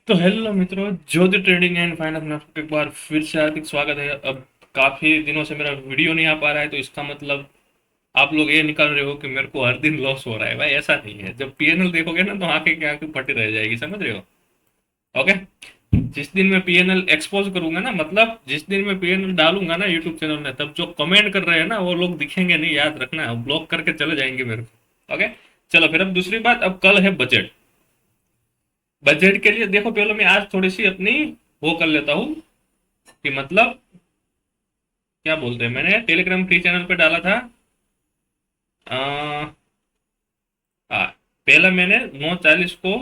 तो हेलो मित्रों, ज्योति trading and finance में आपका एक बार फिर से हार्दिक स्वागत है। अब काफी दिनों से मेरा वीडियो नहीं आ पा रहा है, तो इसका मतलब आप लोग ये निकाल रहे हो कि मेरे को हर दिन लॉस हो रहा है। भाई ऐसा नहीं है। जब पीएनएल देखोगे ना, तो आंखें की आंखें फटी रह जाएगी, समझ रहे हो? ओके। जिस दिन मैं पीएनएल एक्सपोज करूंगा ना, मतलब जिस दिन मैं पीएनएल डालूंगा ना यूट्यूब चैनल में, तब जो कमेंट कर रहे हैं ना वो लोग दिखेंगे नहीं, याद रखना। ब्लॉक करके चले जाएंगे मेरे को। ओके। चलो फिर, अब दूसरी बात, अब कल है बजट। बजट के लिए देखो, पहले मैं आज थोड़ी सी अपनी वो कर लेता हूँ कि मतलब क्या बोलते हैं, मैंने टेलीग्राम फ्री चैनल पे डाला था। आ, आ, पहला मैंने 9:40 को,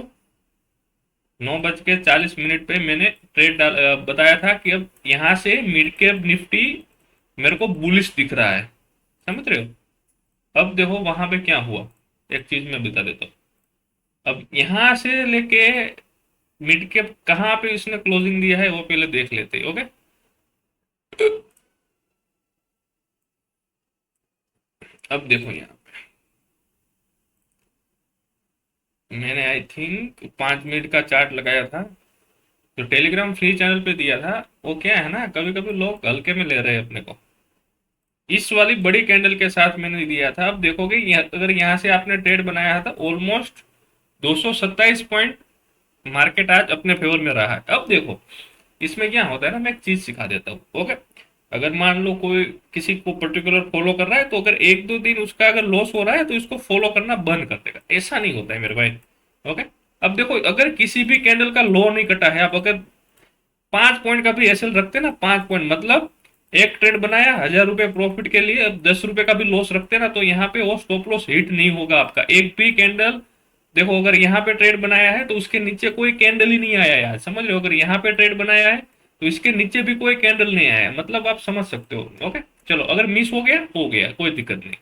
9:40 पे मैंने बताया था कि अब यहाँ से मिड कैप निफ्टी मेरे को बुलिश दिख रहा है, समझ रहे हो? अब देखो वहां पे क्या हुआ, एक चीज मैं बता देता हूँ। अब यहाँ से लेके मिड कैप कहाँ पे इसने क्लोजिंग दिया है वो पहले देख लेते हैं। ओके। अब देखो यहाँ मैंने आई थिंक 5 मिनट का चार्ट लगाया था, जो टेलीग्राम फ्री चैनल पे दिया था। वो क्या है ना, कभी कभी लोग हल्के में ले रहे हैं अपने को। इस वाली बड़ी कैंडल के साथ मैंने दिया था। अब देखोगे अगर यहाँ से आपने ट्रेड बनाया था, ऑलमोस्ट 227 पॉइंट मार्केट आज अपने फेवर में रहा है। अब देखो इसमें क्या होता है ना, मैं एक चीज सिखा देता हूँ। ओके। अगर मान लो कोई किसी को पर्टिकुलर फॉलो कर रहा है, तो अगर एक दो दिन उसका अगर लॉस हो रहा है तो इसको फॉलो करना बंद कर देगा। ऐसा नहीं होता है मेरे भाई। ओके। अब देखो, अगर किसी भी कैंडल का लो नहीं कटा है, आप अगर 5 पॉइंट का भी एसएल रखते ना, 5 पॉइंट मतलब एक ट्रेड बनाया 1,000 रुपए प्रॉफिट के लिए, अब 10 रुपए का भी लॉस रखते ना, तो यहाँ पे वो स्टॉप लॉस हिट नहीं होगा आपका एक भी कैंडल। देखो अगर यहाँ पे ट्रेड बनाया है तो उसके नीचे कोई कैंडल ही नहीं आया यार, समझ रहे हो? अगर यहाँ पे ट्रेड बनाया है तो इसके नीचे भी कोई कैंडल नहीं आया है, मतलब आप समझ सकते हो। ओके। चलो, अगर मिस हो गया कोई दिक्कत नहीं।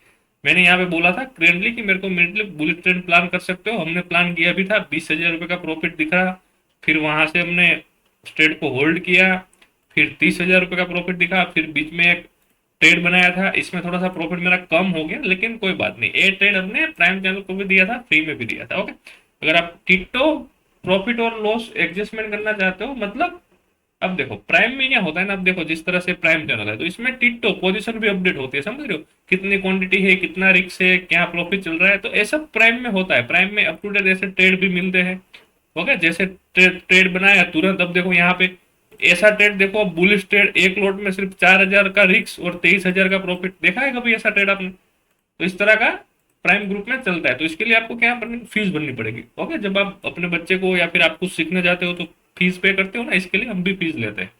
मैंने यहाँ पे बोला था क्लियरली कि मेरे को मिडिल बुलेट ट्रेड प्लान कर सकते हो, हमने प्लान किया भी था। 20,000 रुपये का प्रॉफिट दिख रहा, फिर वहां से हमने ट्रेड को होल्ड किया, फिर 30,000 रुपये का प्रॉफिट दिखा, फिर बीच में एक ट्रेड बनाया था, इसमें थोड़ा सा प्रॉफिट मेरा कम हो गया, लेकिन कोई बात नहीं। ए ट्रेड हमने प्राइम चैनल को भी दिया था, फ्री में भी दिया था। ओके। अगर आप टिकटो प्रॉफिट और लॉस एडजस्टमेंट करना चाहते हो, मतलब अब देखो प्राइम में क्या होता है ना, अब देखो जिस तरह से प्राइम चैनल है तो इसमें टिकटो पोजीशन भी अपडेट होती है, समझ रहे हो? कितनी क्वांटिटी है, कितना रिक्स है, क्या प्रॉफिट चल रहा है, तो ऐसा प्राइम में होता है। प्राइम में अप टू डेट ऐसे ट्रेड भी मिलते हैं। ओके। जैसे ट्रेड बनाया तुरंत, अब देखो यहाँ पे ऐसा ट्रेड देखो, बुलिश ट्रेड, एक लोट में सिर्फ 4,000 का रिक्स और 23,000 का प्रॉफिट। देखा है कभी ऐसा ट्रेड आपने? तो इस तरह का प्राइम ग्रुप में चलता है। तो इसके लिए आपको क्या भरनी, फीस भरनी पड़ेगी। ओके। जब आप अपने बच्चे को या फिर आप कुछ सीखने जाते हो तो फीस पे करते हो ना, इसके लिए हम भी फीस लेते हैं।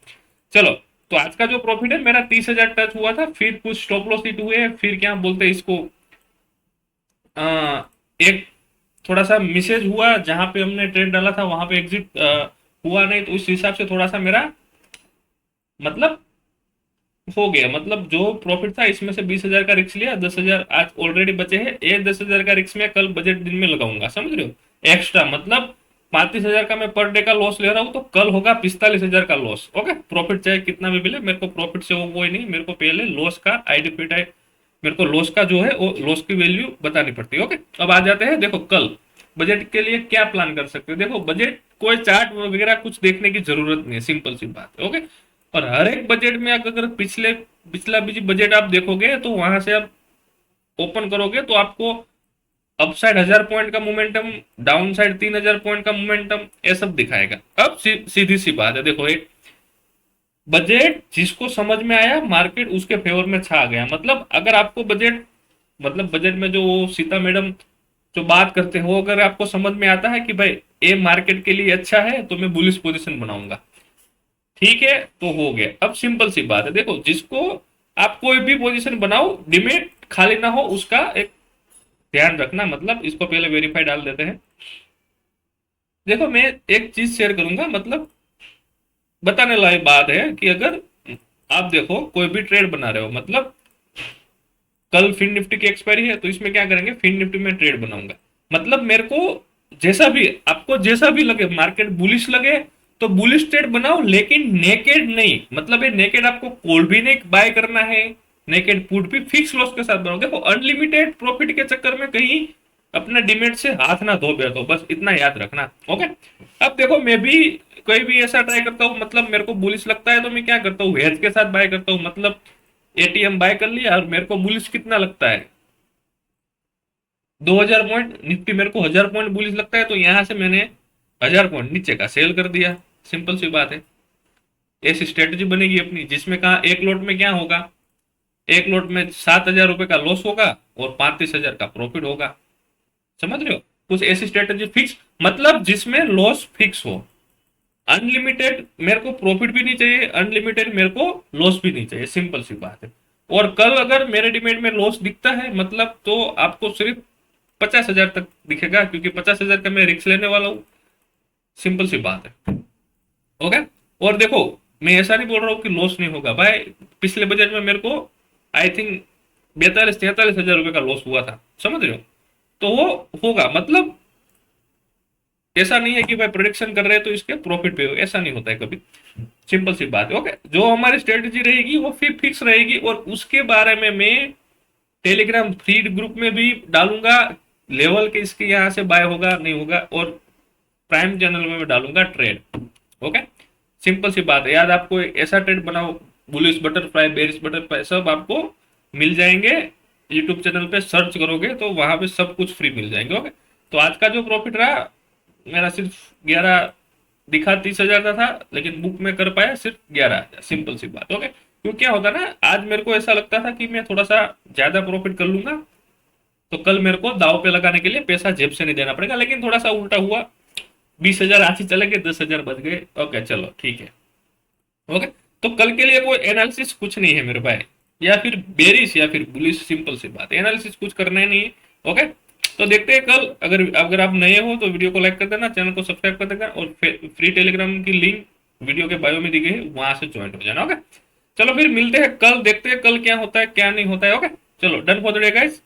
चलो, तो आज का जो प्रॉफिट है मेरा 30,000 टच हुआ था, फिर कुछ स्टॉप लॉस हिट हुए, फिर क्या बोलते हैं इसको, एक थोड़ा सा मिसेज हुआ, जहां पे हमने ट्रेड डाला था वहां पे एग्जिट हुआ नहीं, तो उस हिसाब से थोड़ा सा मेरा मतलब हो गया। मतलब जो प्रॉफिट था इसमें से 20,000 का रिक्स लिया, 10,000 आज ऑलरेडी बचे हैं। ये 10,000 का रिक्स मैं कल बजट दिन में लगाऊंगा, समझ रहे हो? एक्स्ट्रा मतलब 35,000 का मैं पर डे का लॉस ले रहा हूँ, तो कल होगा 45,000 का लॉस। ओके। प्रॉफिट चाहे कितना भी मिले, मेरे को प्रॉफिट से वो कोई नहीं, मेरे को पहले लॉस का आइडेंटिफाई, मेरे को लॉस का जो है वो लॉस की वैल्यू बतानी पड़ती है। ओके। अब आ जाते हैं, देखो कल बजट के लिए क्या प्लान कर सकते हो। देखो बजट कोई चार्ट वगैरह कुछ देखने की जरूरत नहीं है, सिंपल सी बात है। ओके। और हर एक बजट में अगर पिछला भी बजट आप देखोगे, तो वहां से आप ओपन करोगे तो आपको अपसाइड 1,000 पॉइंट का मोमेंटम, डाउन साइड 3,000 पॉइंट का मोमेंटम, ये सब दिखाएगा। अब सीधी सी बात है, देखो एक बजट जिसको समझ में आया, मार्केट उसके फेवर में छा गया। मतलब अगर आपको बजट, मतलब बजट में जो वो सीता मैडम जो बात करते हो, अगर आपको समझ में आता है कि भाई ये मार्केट के लिए अच्छा है, तो मैं बुलिश पोजीशन बनाऊंगा, ठीक है, तो हो गया। अब सिंपल सी बात है, देखो जिसको आप कोई भी पोजीशन बनाओ, डिमेट खाली ना हो, उसका एक ध्यान रखना। मतलब इसको पहले वेरीफाई डाल देते हैं। देखो मैं एक चीज शेयर करूंगा, मतलब बताने लायक बात है कि अगर आप देखो कोई भी ट्रेड बना रहे हो, मतलब कल फिन निफ्टी की एक्सपायरी है, तो इसमें क्या करेंगे, फिन निफ्टी में ट्रेड बनाऊंगा। मतलब मेरे को जैसा भी, आपको जैसा भी लगे, मार्केट बुलिश लगे तो बुलिश ट्रेड बनाओ, लेकिन नेकेड नहीं। मतलब ये नेकेड आपको कॉल भी नहीं बाय करना है, नेकेड पुट भी फिक्स लॉस के साथ बनाओ। देखो अनलिमिटेड प्रॉफिट के चक्कर में कहीं अपना डिमेट से हाथ ना धो बैठो, बस इतना याद रखना। ओके। अब देखो मैं भी कोई भी ऐसा ट्राई करता हूँ, मतलब मेरे को बुलिश लगता है तो मैं क्या करता हूँ, हेज के साथ बाय करता हूँ, मतलब एटीएम बाय कर लिया और मेरे को बुलिश कितना लगता है 2000 पॉइंट, निफ्टी मेरे को 1000 पॉइंट बुलिश लगता है, तो यहां से मैंने 1000 पॉइंट नीचे का सेल कर दिया। सिंपल सी बात है। ऐसी स्ट्रेटेजी बनेगी अपनी जिसमें कहा एक लोट में क्या होगा, एक लोट में 7,000 रुपए का लॉस होगा और 35,000 का प्रॉफिट होगा। समझ रहे हो, कुछ ऐसी स्ट्रेटेजी फिक्स, मतलब जिसमें लॉस फिक्स हो। अनलिमिटेड मेरे को प्रॉफिट भी नहीं चाहिए, अनलिमिटेड मेरे को लॉस भी नहीं चाहिए, सिंपल सी बात है। और कल अगर मेरे डिमेट में लॉस दिखता है मतलब तो आपको सिर्फ 50,000 तक दिखेगा, क्योंकि 50,000 का मैं रिस्क लेने वाला हूँ। सिंपल सी बात है। ओके। और देखो, मैं ऐसा नहीं बोल रहा हूँ कि लॉस नहीं होगा भाई। पिछले बजट में मेरे को आई थिंक 42-43 हजार रुपए का लॉस हुआ था, समझ रहे हो। तो वो होगा, मतलब ऐसा नहीं है कि भाई प्रोडिक्शन कर रहे हैं तो इसके प्रॉफिट पे हो, ऐसा नहीं होता है कभी। सिंपल सी बात है। ओके, जो हमारी स्ट्रेटेजी रहेगी वो फिक्स रहेगी, और उसके बारे में मैं टेलीग्राम फ्री ग्रुप में भी डालूंगा, लेवल के इसके यहाँ से बाय होगा नहीं होगा, और प्राइम चैनल में मैं डालूंगा ट्रेड। ओके, सिंपल सी बात है। याद आपको ऐसा ट्रेड बनाओ, बुलिश बटरफ्लाई, बेरिश बटरफ्लाई सब आपको मिल जाएंगे। यूट्यूब चैनल पे सर्च करोगे तो वहां पे सब कुछ फ्री मिल जाएंगे। ओके, तो आज का जो प्रॉफिट रहा मेरा सिर्फ 11 दिखा 30,000 का था, लेकिन बुक में कर पाया सिर्फ 11,000। सिंपल सी बात। ओके, क्यों क्या होता ना, आज मेरे को ऐसा लगता था कि मैं थोड़ा सा ज्यादा प्रॉफिट कर लूंगा, तो कल मेरे को दाव पे लगाने के लिए पैसा जेब से नहीं देना पड़ेगा, लेकिन थोड़ा सा उल्टा हुआ। 20,000 आज ही चले गए, 10,000 बच गए। ओके चलो ठीक है। ओके, तो कल के लिए कोई एनालिसिस कुछ नहीं है मेरे भाई, या फिर बेरिश या फिर बुलिश, सिंपल सी बात है। एनालिसिस कुछ करना ही नहीं है। ओके, तो देखते हैं कल। अगर अगर आप नए हो तो वीडियो को लाइक कर देना, चैनल को सब्सक्राइब कर देना, और फ्री टेलीग्राम की लिंक वीडियो के बायो में दी गई है, वहां से ज्वाइन हो जाना। ओके, चलो फिर मिलते हैं कल, देखते हैं कल क्या होता है क्या नहीं होता है। ओके, चलो done for the day guys.